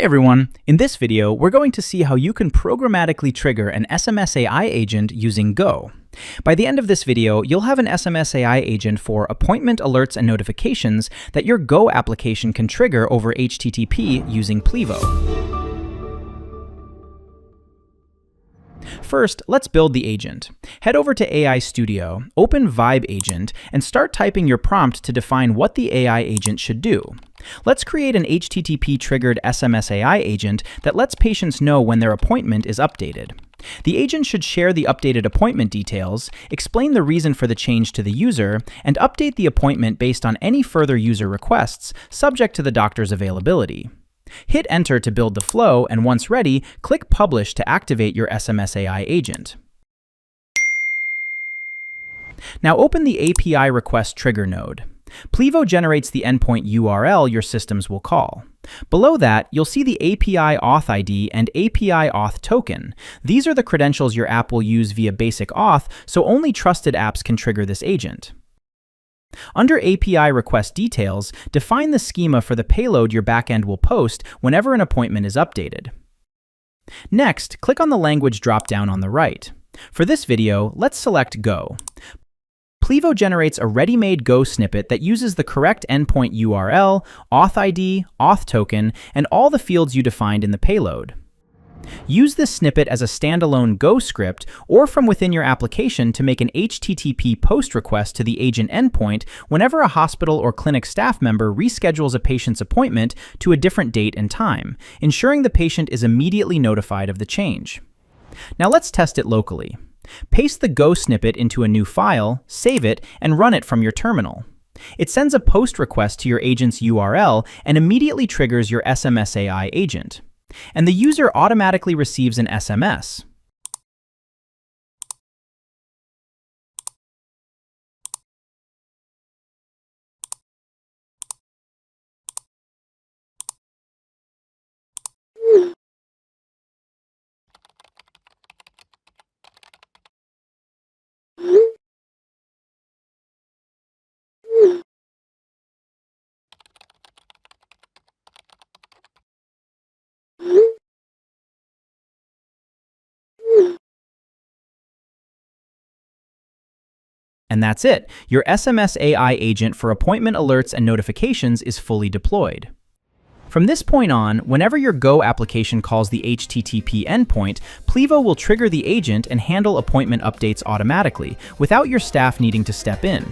Hey everyone, in this video, we're going to see how you can programmatically trigger an SMS AI agent using Go. By the end of this video, you'll have an SMS AI agent for appointment alerts and notifications that your Go application can trigger over HTTP using Plivo. First, let's build the agent. Head over to AI Studio, open Vibe Agent, and start typing your prompt to define what the AI agent should do. Let's create an HTTP-triggered SMS AI agent that lets patients know when their appointment is updated. The agent should share the updated appointment details, explain the reason for the change to the user, and update the appointment based on any further user requests, subject to the doctor's availability. Hit Enter to build the flow, and once ready, click Publish to activate your SMS AI agent. Now open the API Request Trigger node. Plivo generates the endpoint URL your systems will call. Below that, you'll see the API Auth ID and API Auth token. These are the credentials your app will use via basic auth, so only trusted apps can trigger this agent. Under API Request Details, define the schema for the payload your backend will post whenever an appointment is updated. Next, click on the language drop-down on the right. For this video, let's select Go. Plivo generates a ready-made Go snippet that uses the correct endpoint URL, Auth ID, Auth token, and all the fields you defined in the payload. Use this snippet as a standalone Go script or from within your application to make an HTTP post request to the agent endpoint whenever a hospital or clinic staff member reschedules a patient's appointment to a different date and time, ensuring the patient is immediately notified of the change. Now let's test it locally. Paste the Go snippet into a new file, save it, and run it from your terminal. It sends a post request to your agent's URL and immediately triggers your SMS AI agent. And the user automatically receives an SMS. And that's it. Your SMS AI agent for appointment alerts and notifications is fully deployed. From this point on, whenever your Go application calls the HTTP endpoint, Plivo will trigger the agent and handle appointment updates automatically, without your staff needing to step in.